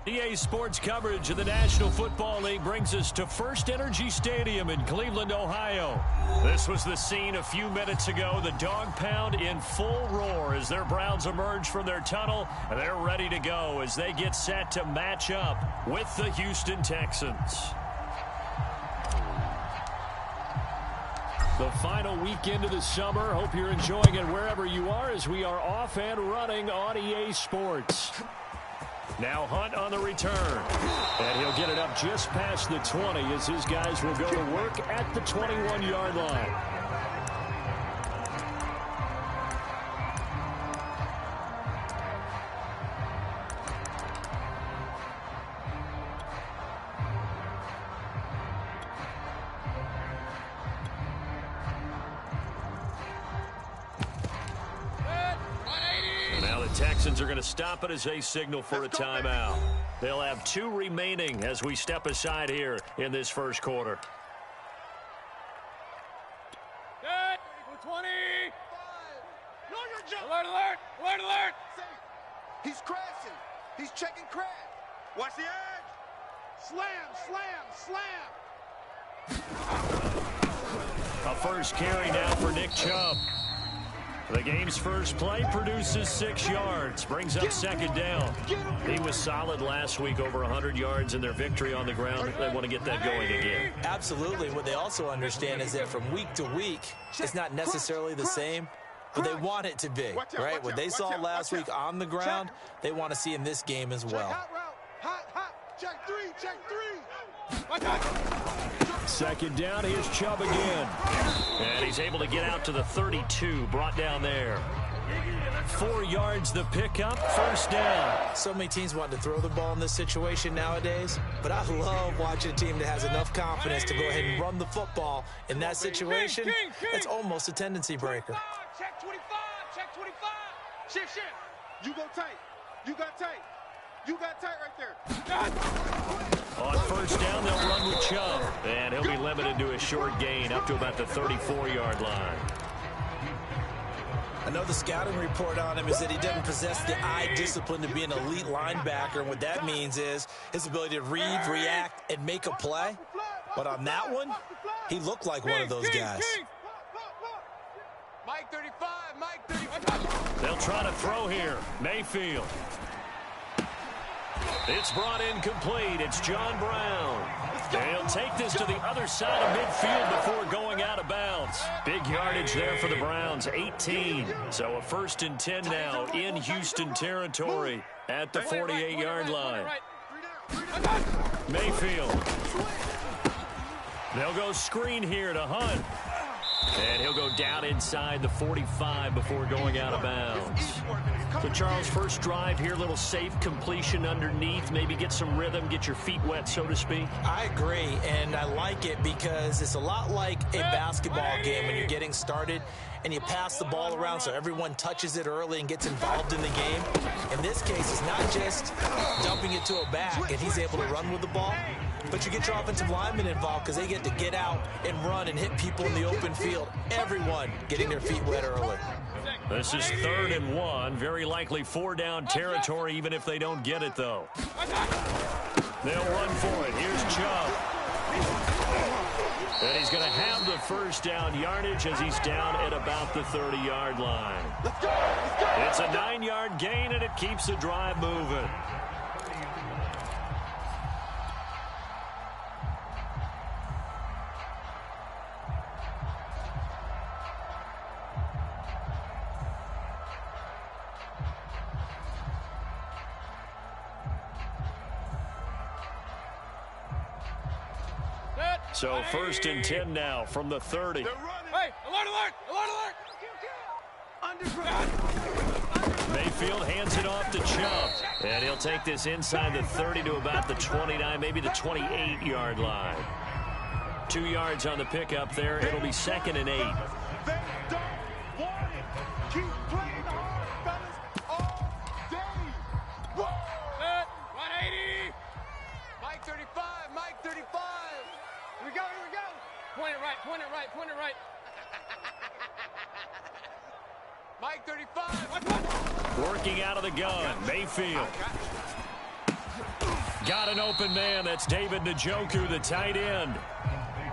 EA Sports coverage of the National Football League brings us to First Energy Stadium in Cleveland, Ohio. This was the scene a few minutes ago. The dog pound in full roar as their Browns emerge from their tunnel. And they're ready to go as they get set to match up with the Houston Texans. The final weekend of the summer. Hope you're enjoying it wherever you are as we are off and running on EA Sports. Now Hunt on the return. And he'll get it up just past the 20 as his guys will go to work at the 21-yard line. Texans are going to stop it as they signal for a timeout. They'll have 2 remaining as we step aside here in this first quarter. Good. 20. Alert, alert, alert, alert. He's crashing. He's checking crash. Watch the edge. Slam, slam, slam. A first carry now for Nick Chubb. The game's first play produces 6 yards, brings up second down. He was solid last week, over 100 yards in their victory on the ground. They want to get that going again. Absolutely. What they also understand is that from week to week, it's not necessarily the same, but they want it to be, right? What they saw last week on the ground, they want to see in this game as well. Check three. Second down, here's Chubb again. And he's able to get out to the 32, brought down there. 4 yards the pickup, first down. So many teams want to throw the ball in this situation nowadays, but I love watching a team that has enough confidence to go ahead and run the football in that situation. That's almost a tendency breaker. Check 25, check 25. Shift. You go tight. You got tight. You got tight right there. On first down, they'll run with Chubb. And he'll be limited to a short gain up to about the 34-yard line. I know the scouting report on him is that he doesn't possess the eye discipline to be an elite linebacker. And what that means is his ability to read, react, and make a play. But on that one, he looked like one of those guys. Mike 35, Mike 35. They'll try to throw here. Mayfield. It's brought in complete. It's John Brown. And he'll take this to the other side of midfield before going out of bounds. Big yardage there for the Browns, 18. So a 1st and 10 now in Houston territory at the 48-yard line. Mayfield. They'll go screen here to Hunt. And he'll go down inside the 45 before going out of bounds. So, Charles, first drive here, little safe completion underneath. Maybe get some rhythm, get your feet wet, so to speak. I agree, and I like it because it's a lot like a basketball game when you're getting started and you pass the ball around so everyone touches it early and gets involved in the game. In this case, it's not just dumping it to a back and he's able to run with the ball, but you get your offensive linemen involved because they get to get out and run and hit people in the open field. Everyone getting their feet wet early. This is 3rd and 1. Very likely 4-down territory, even if they don't get it, though. They'll run for it. Here's Chubb. And he's going to have the first down yardage as he's down at about the 30-yard line. It's a 9-yard gain, and it keeps the drive moving. So 1st and 10 now from the 30. Hey, alert, alert, alert, alert. Mayfield hands it off to Chubb. And he'll take this inside the 30 to about the 29, maybe the 28-yard line. 2 yards on the pickup there. It'll be 2nd and 8. They don't want it. Keep playing hard, fellas, all day. 180. Mike 35, Mike 35. Here we go. Point it right. Mike 35. Working out of the gun, Mayfield. Got an open man. That's David Njoku, the tight end.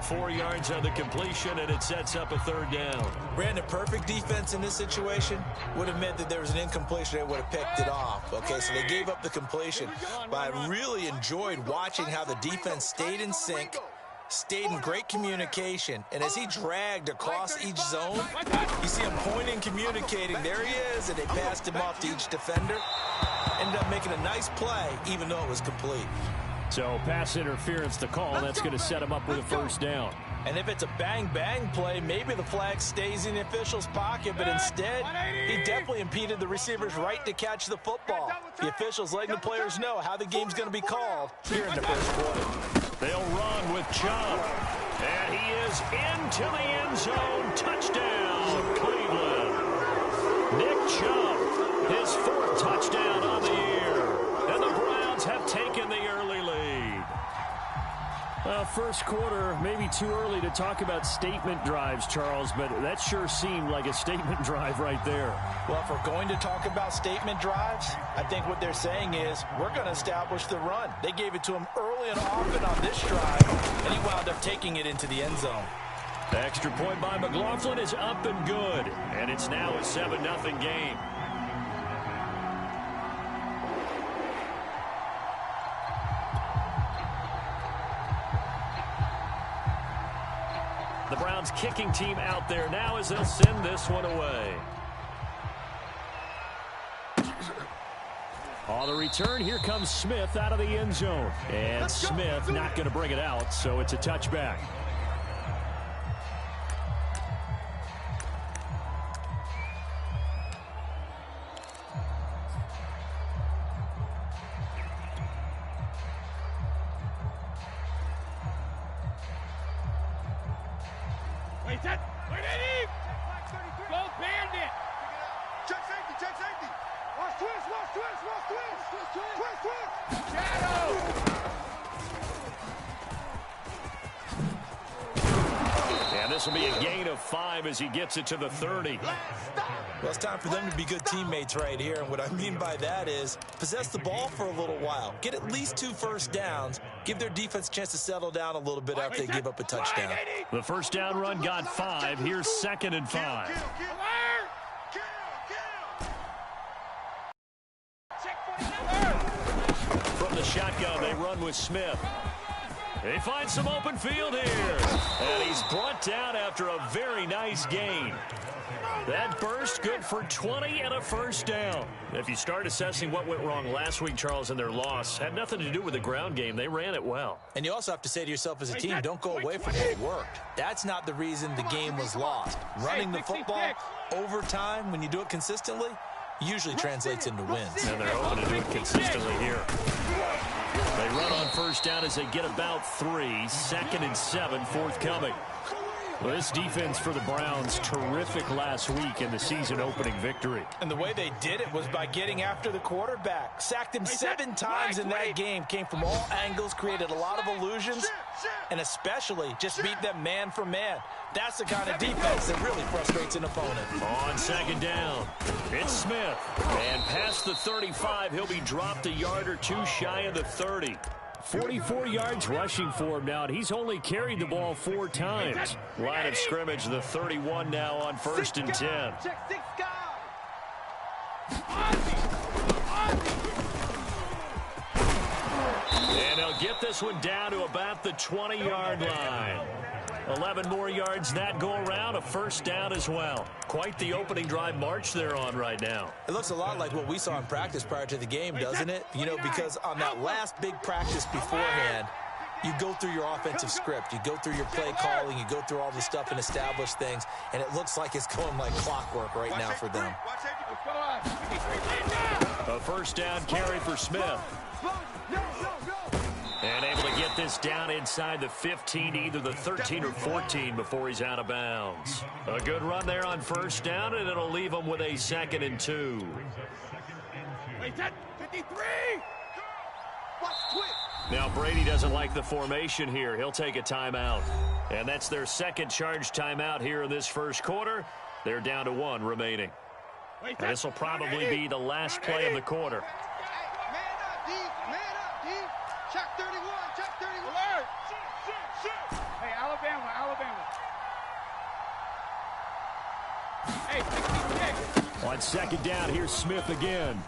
4 yards on the completion, and it sets up a third down. Brandon, perfect defense in this situation would have meant that there was an incompletion. They would have picked it off. Okay, so they gave up the completion. But I really enjoyed watching how the defense stayed in sync, stayed in great communication, and as he dragged across each zone, you see him pointing, communicating. There he is, and they passed him off to each defender. Ended up making a nice play, even though it was complete. So pass interference to call. That's going to set him up with a first down. And if it's a bang-bang play, maybe the flag stays in the official's pocket, but instead, he definitely impeded the receiver's right to catch the football. The officials letting the players know how the game's going to be called here in the first quarter. They'll run with Chubb. And he is into the end zone. Touchdown, Cleveland. Nick Chubb, his 4th touchdown on the year. And the Browns have taken the early lead. First quarter, maybe too early to talk about statement drives, Charles, but that sure seemed like a statement drive right there. Well, if we're going to talk about statement drives, I think what they're saying is we're going to establish the run. They gave it to him early and often on this drive, and he wound up taking it into the end zone. The extra point by McLaughlin is up and good, and it's now a 7-0 game. The Browns kicking team out there now as they'll send this one away. On the return, here comes Smith out of the end zone. And Smith not going to bring it out, so it's a touchback. Go Bandit! Check safety, check safety. Watch twist, watch twist, watch twist. Twist, twist. Shadow! And this will be a gain of 5 as he gets it to the 30. Well, it's time for them to be good teammates right here, and what I mean by that is possess the ball for a little while, get at least 2 first downs, give their defense a chance to settle down a little bit after they give up a touchdown. The first down run got 5. Here's 2nd and 5. From the shotgun, they run with Smith. They find some open field here. And he's brought down after a very nice gain. That burst good for 20 and a first down. If you start assessing what went wrong last week, Charles, in their loss, had nothing to do with the ground game. They ran it well. And you also have to say to yourself as a team, don't go away from what worked. That's not the reason the game was lost. Running the football over time, when you do it consistently, usually translates into wins. And they're hoping to do it consistently here. They run on first down as they get about 3. 2nd and 7 forthcoming. Well, this defense for the Browns, terrific last week in the season-opening victory. And the way they did it was by getting after the quarterback. Sacked him 7 times in that game. Came from all angles, created a lot of illusions, and especially just beat them man for man. That's the kind of defense that really frustrates an opponent. On 2nd down, it's Smith. And past the 35, he'll be dropped a yard or 2 shy of the 30. 44 yards rushing for him now, and he's only carried the ball 4 times. Line of scrimmage, the 31 now on 1st and 10. Check 6 guys. And they'll get this one down to about the 20-yard line. 11 more yards that go around, a first down as well. Quite the opening drive march they're on right now. It looks a lot like what we saw in practice prior to the game, doesn't it? You know, because on that last big practice beforehand, you go through your offensive script, you go through your play calling, you go through all the stuff and establish things, and it looks like it's going like clockwork right now for them. A first down carry for Smith. And able to get this down inside the 15, either the 13 or 14 before he's out of bounds. A good run there on first down, and it'll leave him with a 2nd and 2. Wait, 53! Watch twist. Now Brady doesn't like the formation here. He'll take a timeout. And that's their 2nd charge timeout here in this first quarter. They're down to 1 remaining. And this will probably be the last play of the quarter. Man up, D. Man up. D. Check 31. Check 31. Alert. Shoot. Hey, Alabama. Hey, 66. On second down, here's Smith again.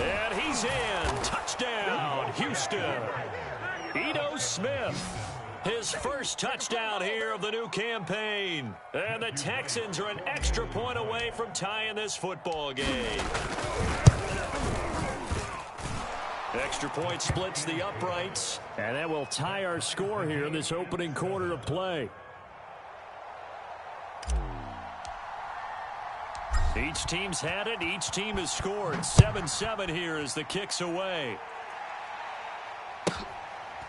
And he's in. Touchdown, Houston. Ito Smith. His first touchdown here of the new campaign. And the Texans are an extra point away from tying this football game. Extra point splits the uprights. And that will tie our score here in this opening quarter of play. Each team's had it. Each team has scored. 7-7 here as the kick's away.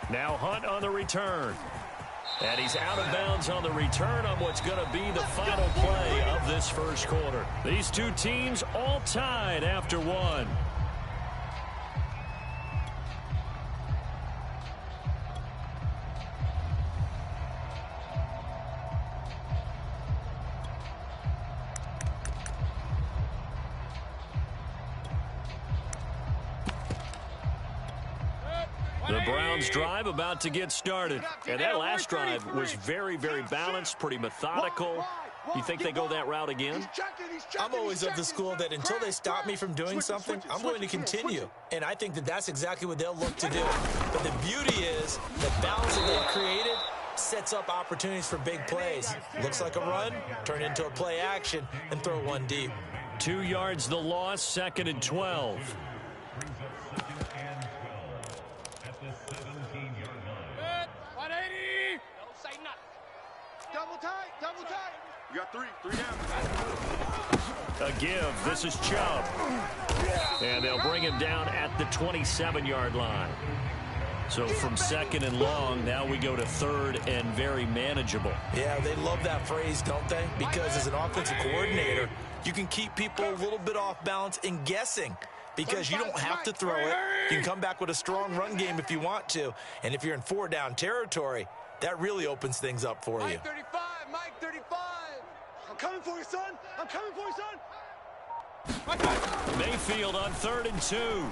Now Hunt on the return. And he's out of bounds on the return on what's going to be the final play of this first quarter. These two teams all tied after one. The Browns drive about to get started. And that last drive was very, very balanced, pretty methodical. You think they go that route again? I'm always of the school that until they stop me from doing something, I'm going to continue. And I think that that's exactly what they'll look to do. But the beauty is the balance that they've created sets up opportunities for big plays. Looks like a run, turn into a play action, and throw one deep. 2 yards the loss, 2nd and 12. Double tight. You got three down. A give. This is Chubb. And they'll bring him down at the 27-yard line. So from 2nd and long, now we go to 3rd and very manageable. Yeah, they love that phrase, don't they? Because as an offensive coordinator, you can keep people a little bit off balance and guessing. Because you don't have to throw it. You can come back with a strong run game if you want to. And if you're in 4-down territory, that really opens things up for you. Mike 35. I'm coming for you, son. Mayfield on 3rd and 2.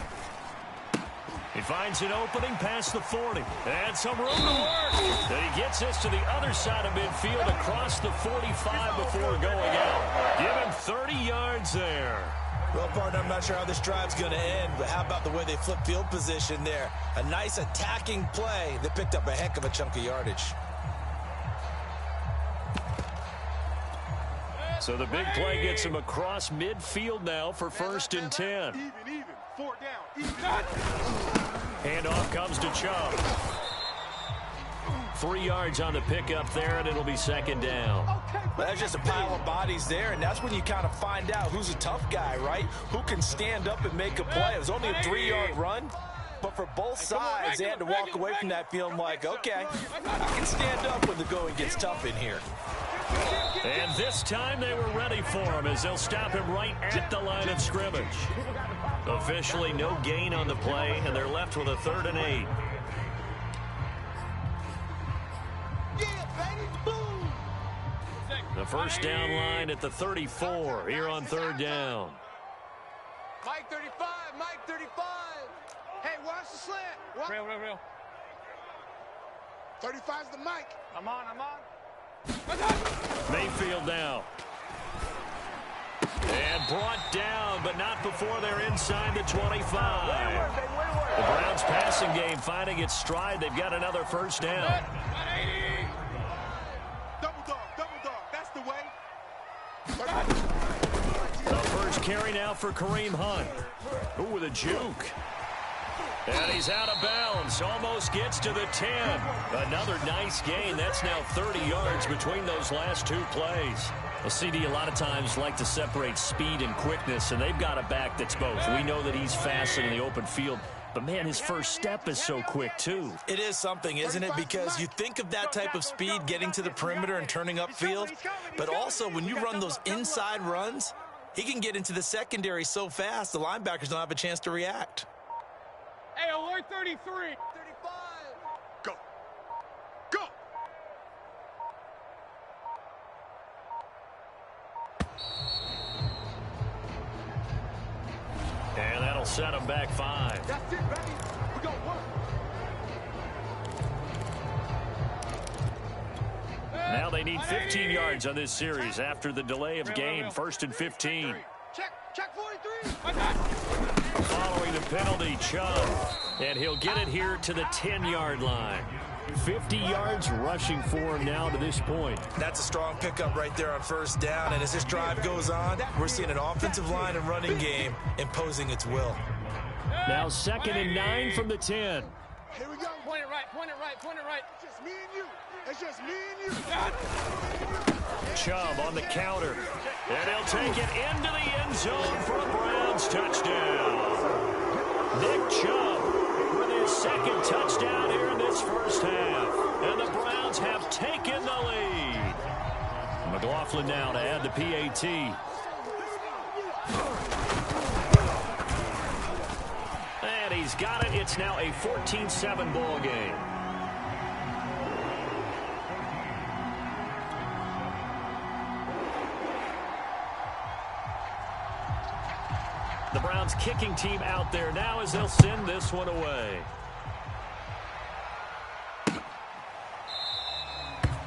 He finds an opening past the 40. And some room to work. And he gets this to the other side of midfield across the 45 before going out. Give him 30 yards there. Well, partner, I'm not sure how this drive's going to end, but how about the way they flip field position there? A nice attacking play that picked up a heck of a chunk of yardage. So the big play gets him across midfield now for 1st and 10. Even. 4 down. Even. Handoff comes to Chubb. 3 yards on the pickup there, and it'll be 2nd down. Well, that's just a pile of bodies there, and that's when you kind of find out who's a tough guy, right? Who can stand up and make a play. It was only a 3-yard run, but for both sides, they had to walk away from that feeling like, okay, I can stand up when the going gets tough in here. And this time they were ready for him as they'll stop him right at the line of scrimmage. Officially no gain on the play, and they're left with a 3rd and 8. The first down line at the 34 here on 3rd down. Mike 35. Hey, watch the slant. Real. 35's the mic. I'm on. Mayfield now. And brought down, but not before they're inside the 25. The Browns passing game finding its stride. They've got another first down. Double dog. That's the way. The first carry now for Kareem Hunt. Ooh, with a juke. And he's out of bounds. Almost gets to the 10. Another nice gain. That's now 30 yards between those last 2 plays. Well, CD a lot of times like to separate speed and quickness, and they've got a back that's both. We know that he's fast in the open field, but, man, his first step is so quick, too. It is something, isn't it? Because you think of that type of speed getting to the perimeter and turning upfield, but also when you run those inside runs, he can get into the secondary so fast the linebackers don't have a chance to react. Hey, alert 33. 35. Go. And that'll set him back 5. That's it, baby. We go 1, Now they need 15 yards on this series after the delay of game. 1st and 15. Check 43. Following the penalty, Chubb. And he'll get it here to the 10-yard line. 50 yards rushing for him now to this point. That's a strong pickup right there on 1st down. And as this drive goes on, we're seeing an offensive line and running game imposing its will. Now 2nd and 9 from the 10. Here we go. Point it right, point it right, point it right. It's just me and you. It's just me and you. Chubb on the counter. And he'll take it into the end zone for a Browns touchdown. Nick Chubb with his 2nd touchdown here in this 1st half. And the Browns have taken the lead. McLaughlin now to add the PAT. And he's got it. It's now a 14-7 ball game. The Browns kicking team out there now as they'll send this one away.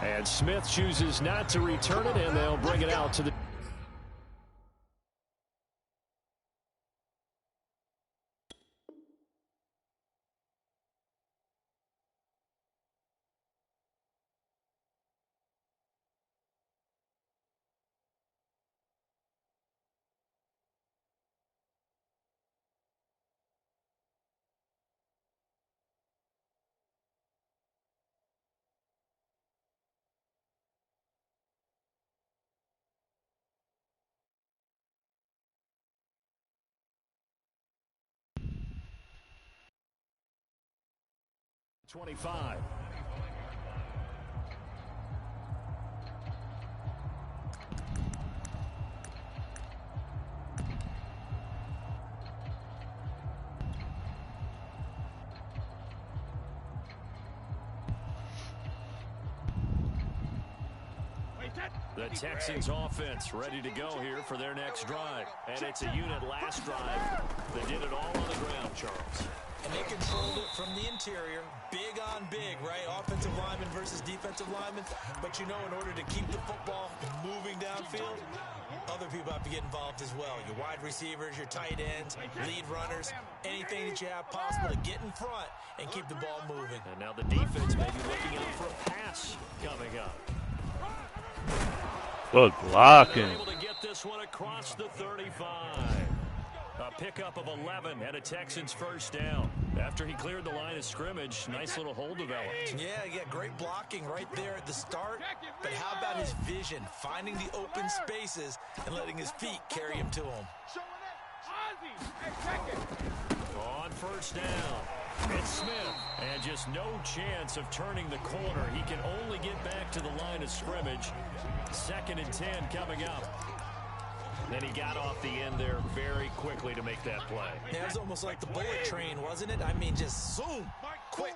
And Smith chooses not to return it, and they'll bring it out to the... ...25. The Texans offense ready to go here for their next drive. And it's a unit last drive that did it all on the ground, Charles. And they controlled it from the interior. Big on big, right? Offensive lineman versus defensive lineman. But you know, in order to keep the football moving downfield, other people have to get involved as well. Your wide receivers, your tight ends, lead runners, anything that you have possible to get in front and keep the ball moving. And now the defense may be looking out for a pass coming up. Good blocking. Able to get this one across the 35. A pickup of 11 and a Texans 1st down. After he cleared the line of scrimmage, nice little hole developed. Yeah, great blocking right there at the start. But how about his vision, finding the open spaces and letting his feet carry him to him. On 1st down, it's Smith. And just no chance of turning the corner. He can only get back to the line of scrimmage. 2nd and 10 coming up. Then he got off the end there very quickly to make that play. Yeah, it was almost like the bullet train, wasn't it? I mean, just zoom. Quick.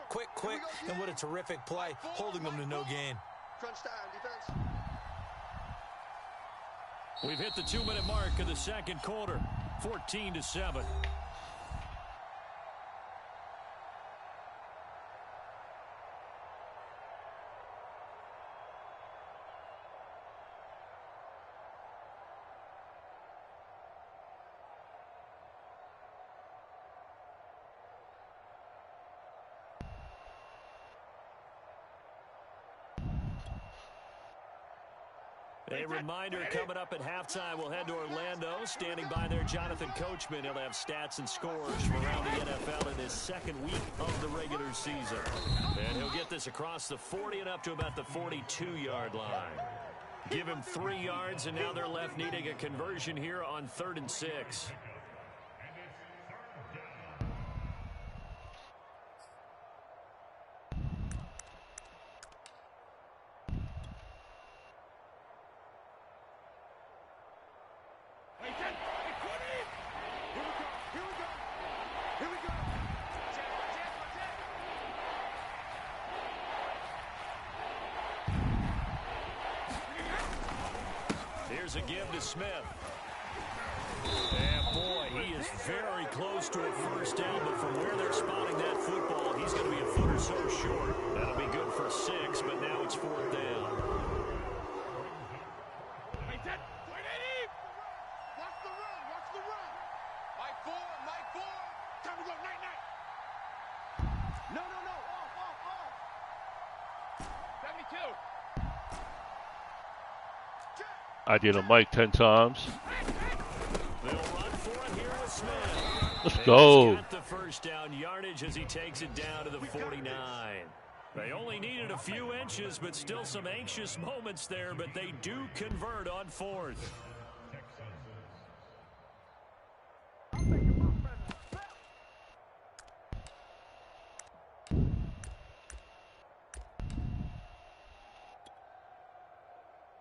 And what a terrific play, holding them to no gain. Crunch time, defense. We've hit the 2-minute mark of the 2nd quarter. 14-7. A reminder coming up at halftime, we'll head to Orlando. Standing by there, Jonathan Coachman. He'll have stats and scores from around the NFL in his 2nd week of the regular season. And he'll get this across the 40 and up to about the 42-yard line. Give him 3 yards, and now they're left needing a conversion here on 3rd and 6. Here's a give to Smith. And boy, he is very close to a first down, but from where they're spotting that football, he's going to be a foot or so short. That'll be good for 6, but now it's 4th down. Watch the run. Watch the run. Mike 4. Time to go. Night. No. Off. 72. I did a mic 10 times. They'll run for it here with Smith. Let's go. He's got the first down yardage as he takes it down to the 49. They only needed a few inches, but still some anxious moments there, but they do convert on 4th.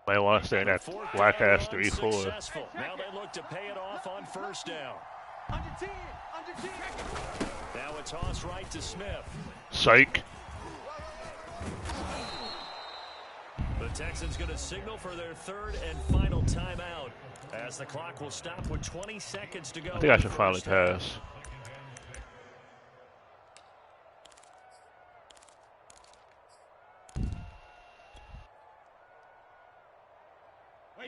Might want to stay in that black ass 3-4. Now they look to pay it off on first down. Under 10. Now a toss right to Smith. Psych. The Texans going to signal for their 3rd and final timeout as the clock will stop with 20 seconds to go. I think I should finally pass.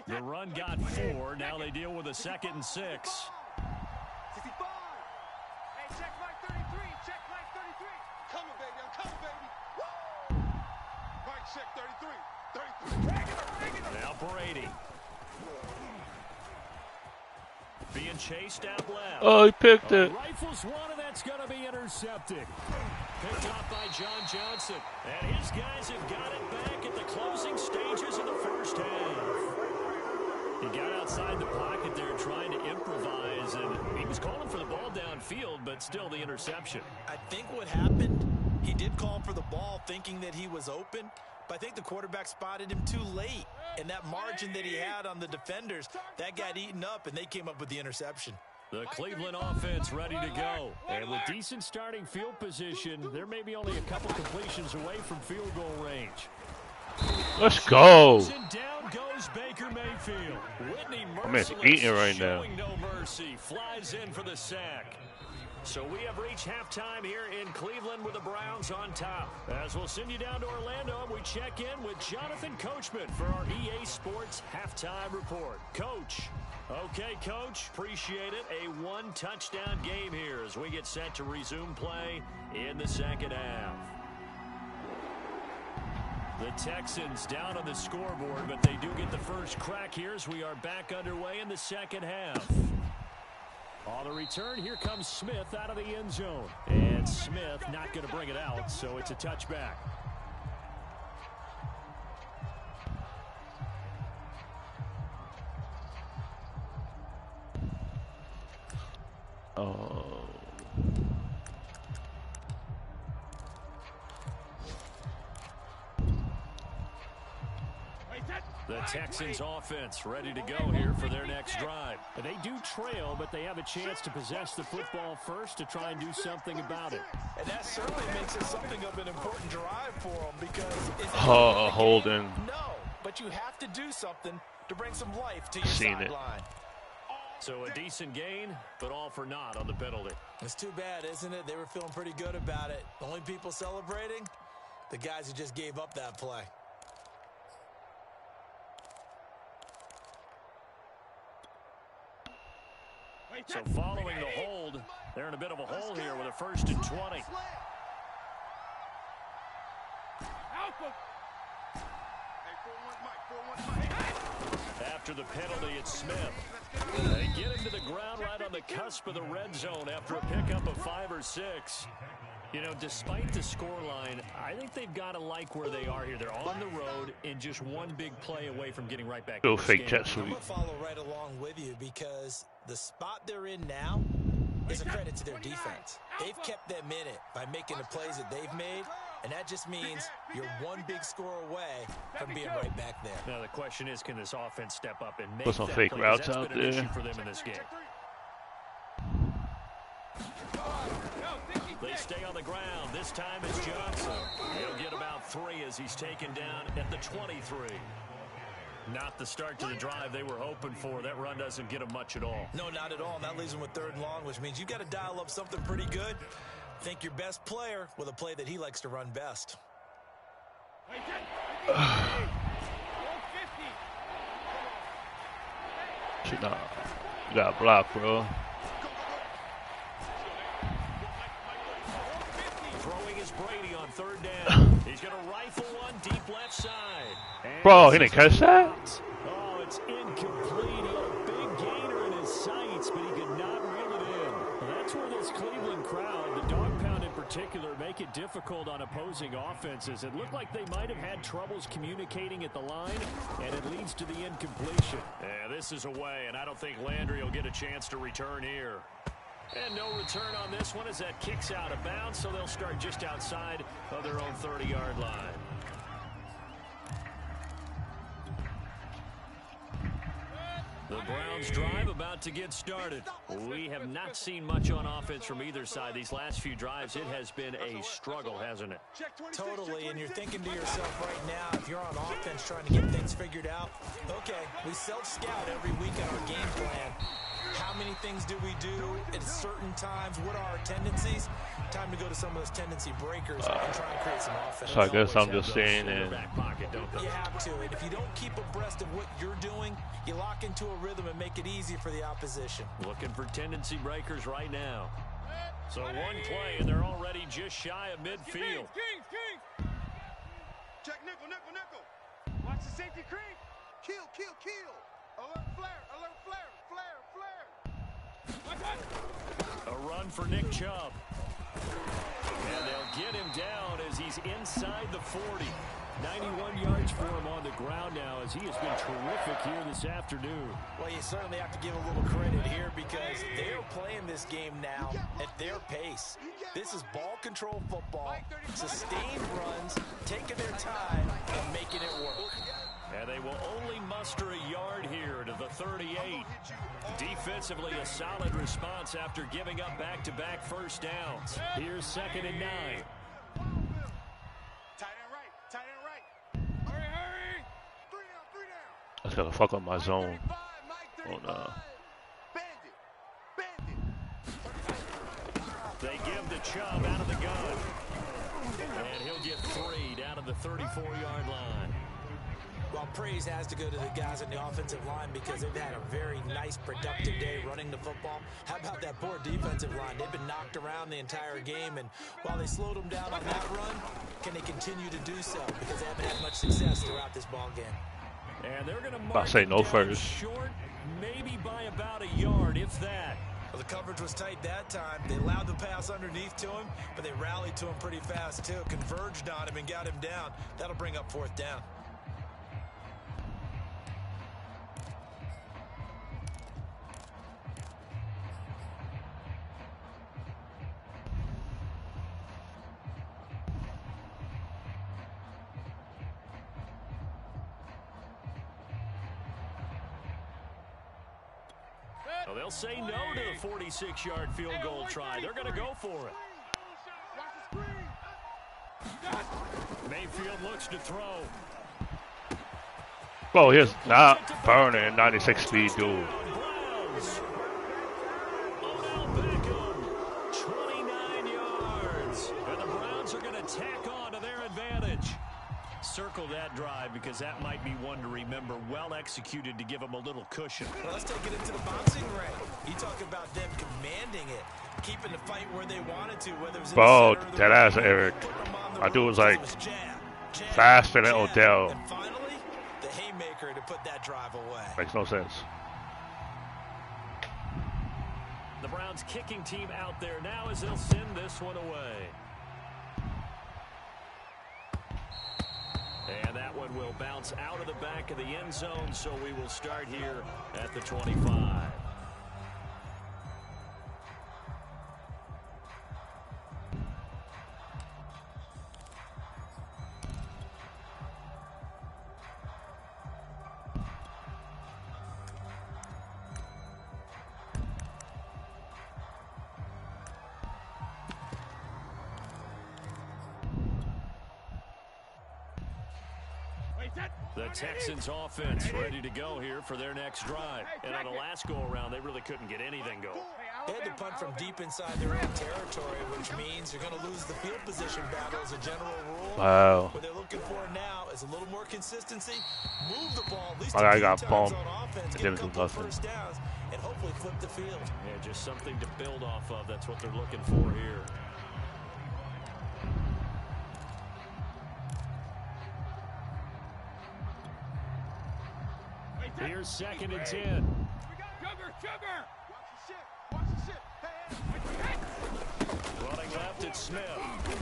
The run got 4. Now they deal with a 2nd and 6. 65. Hey, check Mike 33. Coming, baby. I'm coming, baby. Woo! Mike, check 33. Now Brady. Being chased out left. Oh, he picked it. Rifles one, and that's going to be intercepted. Picked off by John Johnson. And his guys have got it back at the closing stages of the first half. He got outside the pocket there trying to improvise, and he was calling for the ball downfield, but still the interception. I think what happened, he did call for the ball thinking that he was open, but I think the quarterback spotted him too late. And that margin that he had on the defenders, that got eaten up, and they came up with the interception. The Cleveland offense ready to go. And with decent starting field position, there may be only a couple completions away from field goal range. Let's go. And down goes Baker Mayfield. Whitney I'm eating right now. showing no mercy. Flies in for the sack. So we have reached halftime here in Cleveland with the Browns on top. As we'll send you down to Orlando, we check in with Jonathan Coachman for our EA Sports Halftime Report. Coach. Okay, Coach. Appreciate it. A 1-touchdown game here as we get set to resume play in the second half. The Texans down on the scoreboard, but they do get the first crack here as we are back underway in the second half. On the return, here comes Smith out of the end zone. And Smith not going to bring it out, so it's a touchback. Oh. The Texans offense ready to go here for their next drive. They do trail, but they have a chance to possess the football first to try and do something about it. And that certainly makes it something of an important drive for them because it's Holden. No, but you have to do something to bring some life to your Seen it. sideline. So a decent gain, but all for naught on the penalty. It's too bad, isn't it? They were feeling pretty good about it. The only people celebrating, the guys who just gave up that play. So following the hold, they're in a bit of a hole here with a 1st and 20. After the penalty, it's Smith. They get him to the ground right on the cusp of the red zone after a pickup of 5 or 6. You know, despite the scoreline, I think they've got to like where they are here. They're on the road and just one big play away from getting right back. Go fake jet sweep. I'm going to follow right along with you because the spot they're in now is a credit to their defense. They've kept them in it by making the plays that they've made, and that just means you're one big score away from being right back there. Now the question is, can this offense step up and make Put some that fake play? routes That's out been an there. issue for them in this game. They stay on the ground. This time it's Johnson. He'll get about 3 as he's taken down at the 23. Not the start to the drive they were hoping for. That run doesn't get them much at all. No, not at all. And that leaves them with 3rd and long, which means you got to dial up something pretty good. Think your best player with a play that he likes to run best. Nah, you got blocked, bro. Throwing is Brady on 3rd down. He's going to rifle one deep left side. And Bro, he didn't catch that? Oh, it's incomplete. He had a big gainer in his sights, but he could not reel it in. Well, that's where this Cleveland crowd, the dog pound in particular, make it difficult on opposing offenses. It looked like they might have had troubles communicating at the line, and it leads to the incompletion. Yeah, this is away, and I don't think Landry will get a chance to return here. And no return on this one as that kicks out of bounds, so they'll start just outside of their own 30-yard line. The Browns drive about to get started. We have not seen much on offense from either side. These last few drives, it has been a struggle, hasn't it? Totally, and you're thinking to yourself right now, if you're on offense trying to get things figured out, okay, we self-scout every week in our game plan. How many things do we do at certain times? What are our tendencies? Time to go to some of those tendency breakers and try and create some offense. So I guess I'm just saying, and you have to, and if you don't keep abreast of what you're doing, you lock into a rhythm and make it easy for the opposition. Looking for tendency breakers right now. So one play, and they're already just shy of midfield. Kings. Check nickel. Watch the safety creep. Kill. Alert flare. A run for Nick Chubb. And they'll get him down as he's inside the 40. 91 yards for him on the ground now as he has been terrific here this afternoon. Well, you certainly have to give a little credit here because they're playing this game now at their pace. This is ball control football, sustained runs, taking their time and making it work. And they will only muster a yard here to the 38. Defensively, a solid response after giving up back-to-back first downs. Here's 2nd and 9. Tight end right. Hurry. 3 down. I just gotta fuck up my zone. Oh no. Bandit. They give the Chubb out of the gun. And he'll get 3 down to the 34-yard line. Well, praise has to go to the guys on the offensive line because they've had a very nice, productive day running the football. How about that poor defensive line? They've been knocked around the entire game, and while they slowed them down on that run, can they continue to do so? Because they haven't had much success throughout this ball game. And they're going to mark say no first. Short, maybe by about a yard, if that. Well, the coverage was tight that time. They allowed the pass underneath to him, but they rallied to him pretty fast, too. Converged on him and got him down. That'll bring up 4th down. Well, they'll say no to the 46-yard field goal try. They're going to go for it. Mayfield looks to throw. Bro, here's not burning 96 speed, dude. Browns. Odell Beckham, 29 yards. And the Browns are going to tack on to their advantage. Circle that drive because that might be one to remember. Well executed to give them a little cushion. Well, let's take it into the boxing ring. You talk about them commanding it, keeping the fight where they wanted to, whether it was in Bro, the center that ass, Eric. My dude was like faster than Odell. And finally, the haymaker to put that drive away. Makes no sense. The Browns kicking team out there now as they'll send this one away. And that one will bounce out of the back of the end zone, so we will start here at the 25. The Texans offense ready to go here for their next drive. And on the last go-around, they really couldn't get anything going. They had to punt from deep inside their own territory, which means you're going to lose the field position battle as a general rule. Wow. What they're looking for now is a little more consistency, move the ball at least My guy a few got times bumped. on offense, It get a didn't do couple nothing. first downs, and hopefully flip the field. Yeah, just something to build off of. That's what they're looking for here. Here's 2nd and 10. Sugar! Watch the shit! Hey! Running left, it's Smith.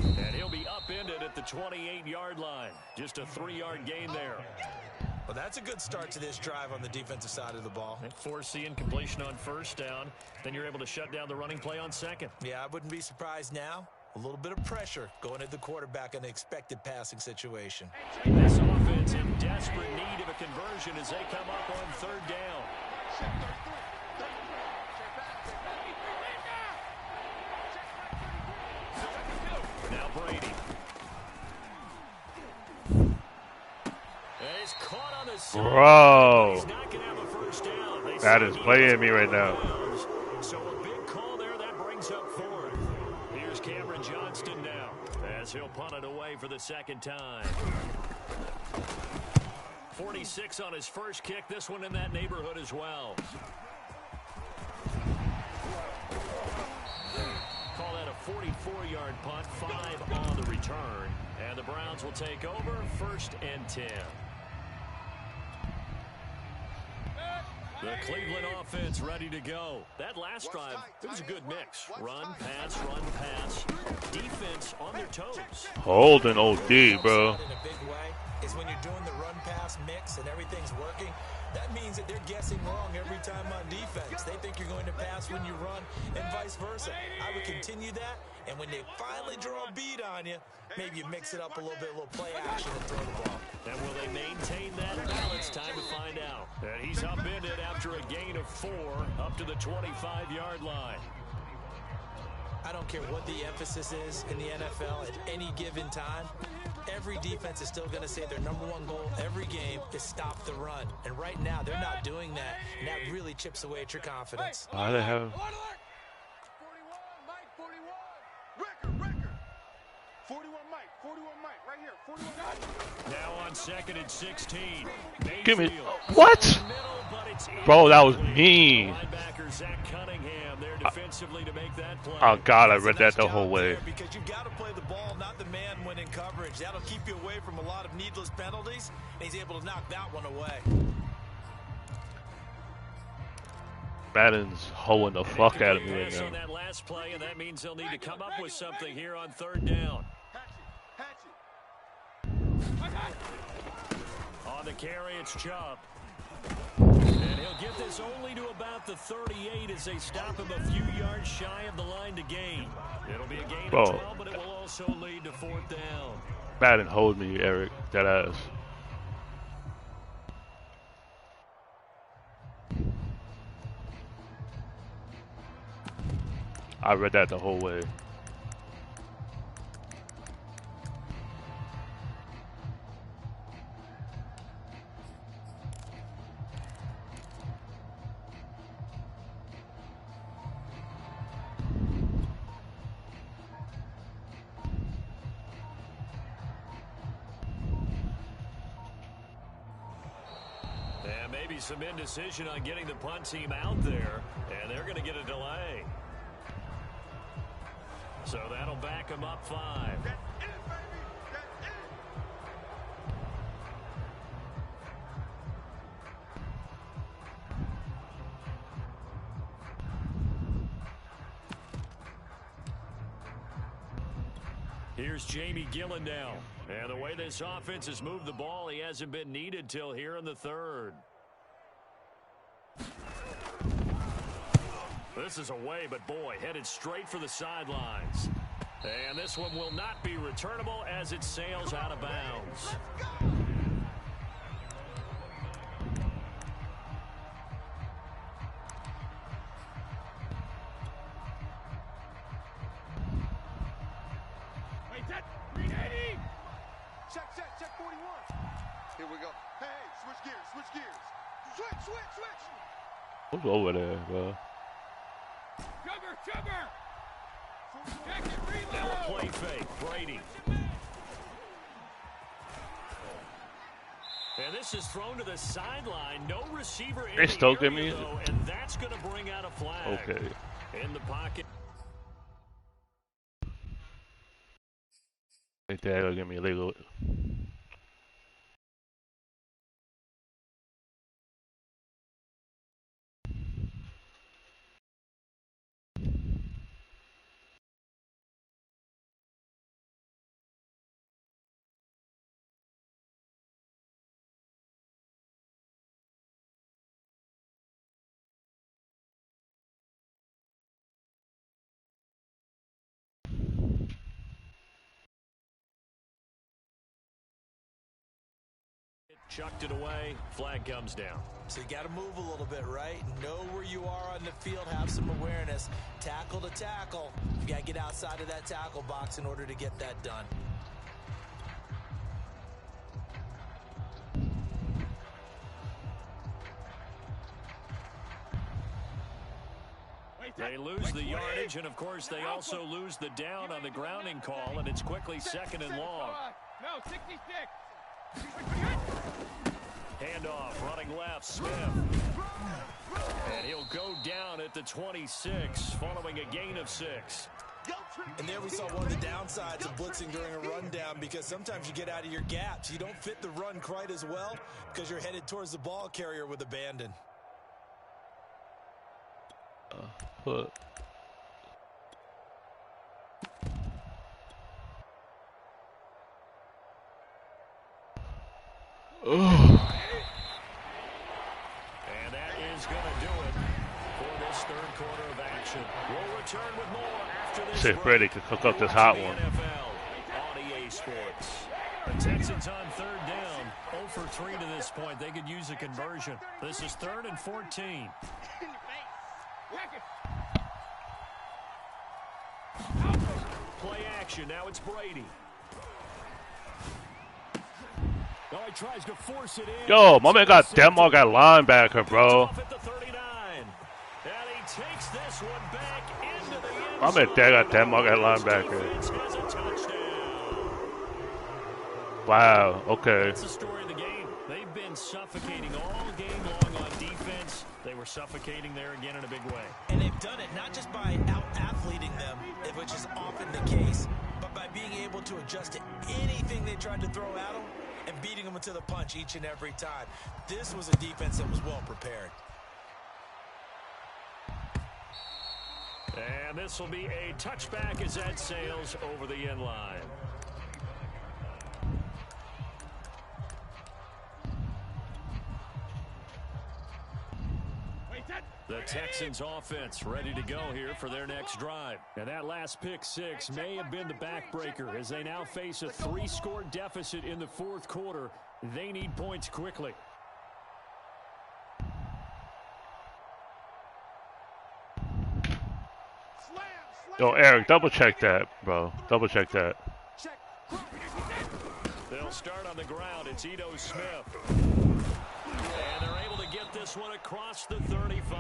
And he'll be upended at the 28-yard line. Just a 3-yard gain there. Well, that's a good start to this drive on the defensive side of the ball. They force the incompletion on 1st down. Then you're able to shut down the running play on 2nd. Yeah, I wouldn't be surprised now. A little bit of pressure going at the quarterback in an expected passing situation. This offense in desperate need of a conversion as they come up on 3rd down. Now Brady. He's caught on the side. Bro. He's not going to have a 1st down. They That say is he playing me was right now. So a big call there. That brings up 4th. Here's Cameron Johnston now as he'll punt it away for the 2nd time. 46 on his first kick. This one in that neighborhood as well. Call that a 44-yard punt, 5 on the return. And the Browns will take over 1st and 10. The Cleveland offense ready to go. That last drive, it was a good mix. Run, pass, defense on their toes. Holding OD, bro. In a big way is when you're doing the run-pass mix and everything's working. That means that they're guessing wrong every time on defense. They think you're going to pass when you run and vice versa. I would continue that, and when they finally draw a beat on you, maybe you mix it up a little bit, a little play action and throw the ball. And will they maintain that balance? Time to find out. And he's upended after a gain of 4 up to the 25-yard line. I don't care what the emphasis is in the NFL at any given time. Every defense is still going to say their #1 goal every game is stop the run. And right now, they're not doing that, and that really chips away at your confidence. Why the hell? 41, Mike, 41. Record. 41, Mike, right here. 41. Now on 2nd and 16. Give me. Mayfield. What? Middle, but it's Bro, that was mean. linebacker Zach Cunningham there defensively to make that play. Oh, God, I read that Nice the whole job way. there, because you got to play the ball, not the man when in coverage. That'll keep you away from a lot of needless penalties, and he's able to knock that one away. Madden's hoeing the fuck out of me right Pass on now. that last play, and that means they'll need to come up with something here on 3rd down. Hatch On the carry, it's Chubb. And he'll get this only to about the 38 as they stop him a few yards shy of the line to gain. It'll be a gain Bro. of 12, but it will also lead to 4th down. Madden hold me, Eric. That ass. I read that the whole way. And maybe some indecision on getting the punt team out there, and they're going to get a delay. So that'll back them up 5. Here's Jamie Gillen now. And the way this offense has moved the ball, he hasn't been needed till here in the 3rd. This is away, but boy, headed straight for the sidelines. And this one will not be returnable as it sails out of bounds. Check 41. Here we go. Hey, switch gears, switch gears. Switch. Who's over there, bro? Sugar. Jacket, Now reload. a play fake. Brady. And this is thrown to the sideline. No receiver in They the still area, give me though, and that's going to bring out a flag. Okay. In the pocket. I think they'll give me illegal. Chucked it away. Flag comes down. So you got to move a little bit, right? Know where you are on the field. Have some awareness. Tackle to tackle. You got to get outside of that tackle box in order to get that done. They lose the yardage, and of course they also lose the down on the grounding call, and it's quickly second and long. No, 66. Handoff, running left, Smith. And he'll go down at the 26, following a gain of 6. And there we saw one of the downsides of blitzing during a rundown, because sometimes you get out of your gaps. You don't fit the run quite as well because you're headed towards the ball carrier with abandon. Put. And that is going to do it for this third quarter of action. We'll return with more after this See if break. Brady can cook up this hot one. NFL on EA Sports. The Texans on third down, 0 for 3 to this point. They could use a conversion. This is 3rd and 14. Play action. Now it's Brady. Oh, he tries to force it in. Yo, my man got Denmark at linebacker, bro. Off at the 39. And he takes this one back into the end My man zone. got Denmark at linebacker. Defense has a touchdown. Wow, okay. That's the story of the game. They've been suffocating all game long on defense. They were suffocating there again in a big way. And they've done it not just by out-athleting them, which is often the case, but by being able to adjust to anything they tried to throw at them and beating them to the punch each and every time. This was a defense that was well prepared. And this will be a touchback as that sails over the end line. The Texans offense ready to go here for their next drive. And that last pick six may have been the backbreaker as they now face a 3-score deficit in the fourth quarter. They need points quickly. Yo, Eric, double check that, bro. Double check that. They'll start on the ground. It's Ito Smith. And they're able to get this one across the 35.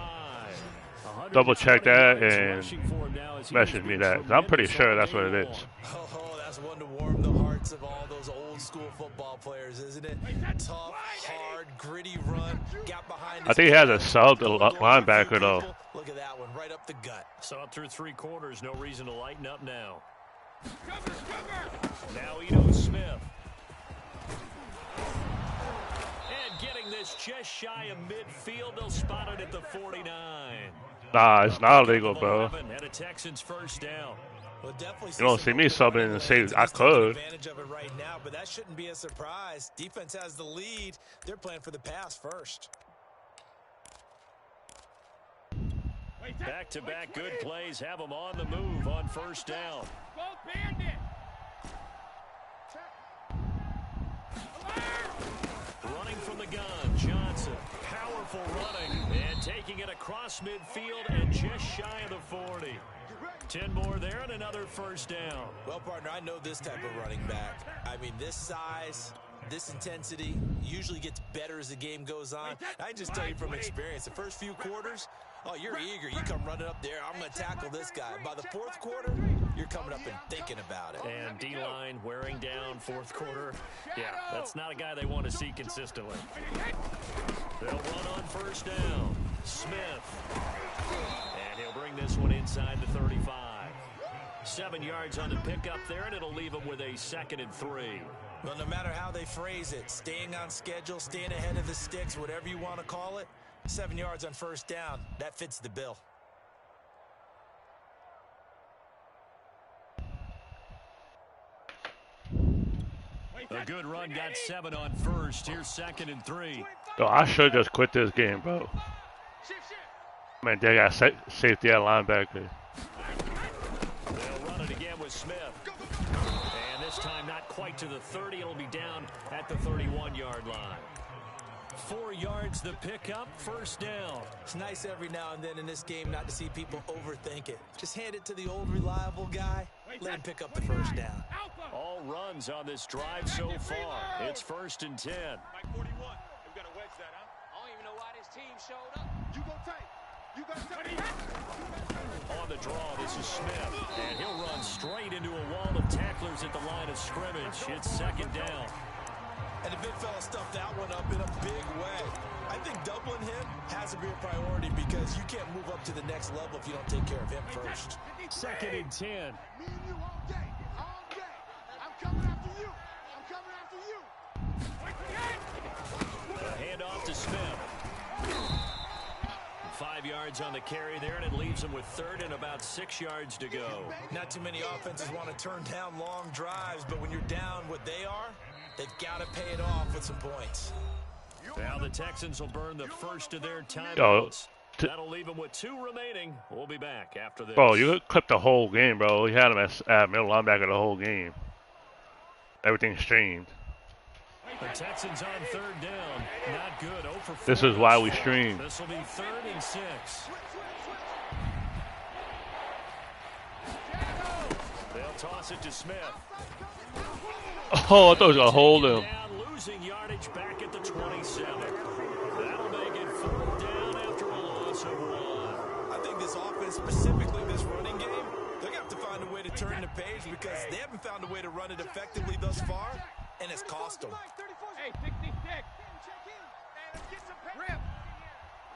Double check that and message me that. I'm pretty sure that's what it is. Oh, that's one to warm the hearts of all those old school football players, isn't it? Tough, hard, gritty run. Got behind. I think he has a sub linebacker, though. Look at that one, right up the gut. Saw it through 3 quarters. No reason to lighten up now. Now Ito Smith. And getting this just shy of midfield. They'll spot it at the 49. Nah, it's not illegal, bro. And a Texans first down. Well, definitely You don't see me subbing and say I could. Advantage of it right now, but that shouldn't be a surprise. Defense has the lead. They're playing for the pass first. Back-to-back good plays have them on the move on first down. Go Bandit. Running from the gun, Johnson. Powerful running and taking it across midfield and just shy of the 40. 10 more there and another first down. Well, partner, I know this type of running back. I mean, this size, This intensity usually gets better as the game goes on. I just tell you from experience, the first few quarters, oh, you're eager. You come running up there. I'm going to tackle this guy. By the fourth quarter, you're coming up and thinking about it. And D-line wearing down fourth quarter. Yeah, that's not a guy they want to see consistently. They'll run on first down. Smith. And he'll bring this one inside the 35. 7 yards on the pickup there, and it'll leave him with a 2nd and 3. Well, no matter how they phrase it, staying on schedule, staying ahead of the sticks, whatever you want to call it, 7 yards on first down, that fits the bill. A good run, got 7 on first. Here's 2nd and 3. Yo, I should just quit this game, bro. Man, they got safety at linebacker. They'll run it again with Smith. And this time not quite to the 30. It'll be down at the 31-yard line. 4 yards the pickup, first down. It's nice every now and then in this game not to see people overthink it. Just hand it to the old reliable guy. Let him pick up the first down. All runs on this drive so far. It's 1st and 10. Mike 41. We've got to wedge that, huh? I don't even know why this team showed up. You go tight. You got tight. On the draw, this is Smith. And he'll run straight into a wall of tacklers at the line of scrimmage. It's 2nd down. And the big fella stuffed that one up in a big way. I think doubling him has to be a priority because you can't move up to the next level if you don't take care of him first. 2nd and 10. Me and you all day. All day. I'm coming after you. I'm coming after you. A handoff to Smith. 5 yards on the carry there, and it leaves them with 3rd and about 6 yards to go. Not too many offenses want to turn down long drives, but when you're down what they are, they've got to pay it off with some points. Now the Texans will burn the first of their timeouts. That'll leave them with 2 remaining. We'll be back after this. Bro, you clipped the whole game, bro. We had him at middle linebacker the whole game. Everything streamed. The Texans on 3rd down. Not good. 0 for 4. This is why we stream. This will be 3rd and 6. They'll toss it to Smith. Oh, I thought he was going to hold him. Down, losing yardage back at the 27. That'll make it 4th down after a loss of 1. I think this offense, specifically this running game, they're going to have to find a way to turn the page because they haven't found a way to run it effectively thus far, and it's cost them. Hey, 66. Let's get some penetration.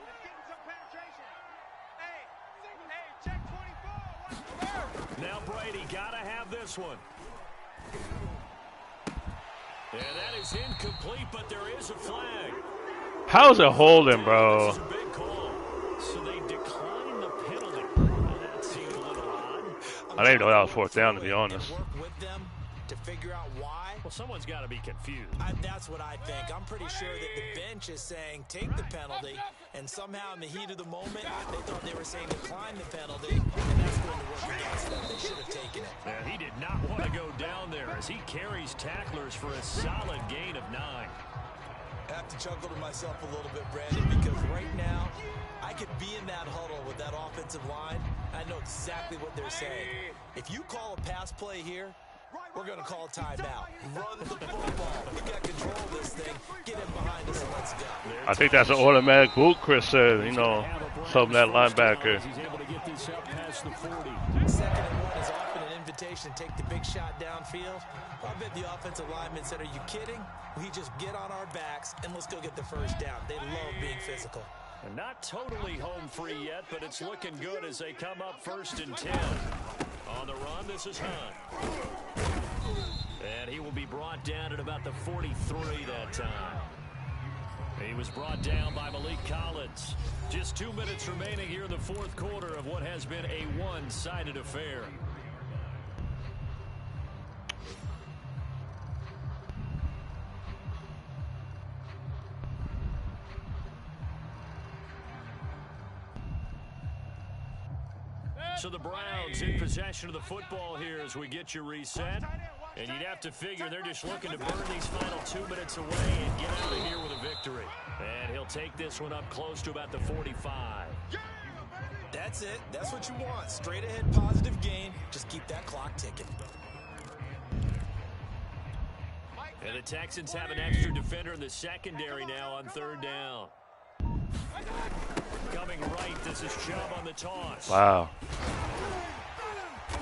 Let's get some penetration. Hey, check 24. Now Brady got to have this one. And that is incomplete, but there is a flag. How's it holding, bro? This is a big call. So they declined the penalty. That seemed a little odd. I didn't know that was 4th down, to be honest. Work with them to figure out why. Well, someone's got to be confused. That's what I think. I'm pretty sure that the bench is saying take the penalty, and somehow in the heat of the moment, they thought they were saying decline the penalty, and that's going to work against them. They should have taken it. Yeah, he did not want to go down there as he carries tacklers for a solid gain of 9. I have to chuckle to myself a little bit, Brandon, because right now, I could be in that huddle with that offensive line. I know exactly what they're saying. If you call a pass play here, we're going to call timeout. Run the football. We got control of this thing. Get him behind us and let's go. I think that's an automatic boot, Chris said. You know, something that linebacker. He's able to get this up past the 40. 2nd and 1 is often an invitation to take the big shot downfield. I bet the offensive lineman said, are you kidding? We just get on our backs and let's go get the first down. They love being physical. And not totally home free yet, but it's looking good as they come up 1st and 10. On the run, this is Hunt. And he will be brought down at about the 43 that time. He was brought down by Malik Collins. Just 2 minutes remaining here in the 4th quarter of what has been a one-sided affair. So the Browns in possession of the football here as we get you reset. And you'd have to figure they're just looking to burn these final 2 minutes away and get out of here with a victory. And he'll take this one up close to about the 45. That's it. That's what you want. Straight ahead positive gain. Just keep that clock ticking. And the Texans have an extra defender in the secondary now on 3rd down. Coming right, this is Chubb on the toss. Wow.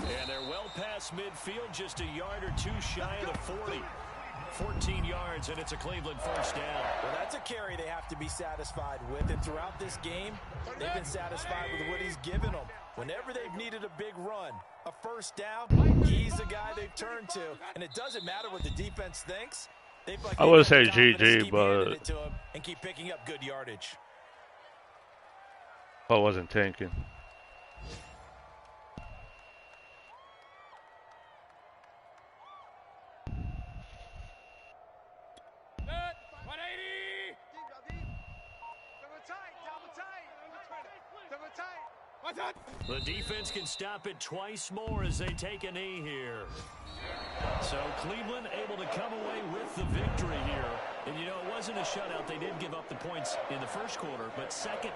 And they're well past midfield, just a yard or 2 shy of the 40. 14 yards, and it's a Cleveland first down. Well, that's a carry they have to be satisfied with. And throughout this game, they've been satisfied with what he's given them. Whenever they've needed a big run, a first down, he's the guy they've turned to. And it doesn't matter what the defense thinks. I would say GG, but and keep picking up good yardage. I wasn't tanking. The defense can stop it twice more as they take a knee here. So Cleveland able to come away with the victory here. And, you know, it wasn't a shutout. They did give up the points in the first quarter, but second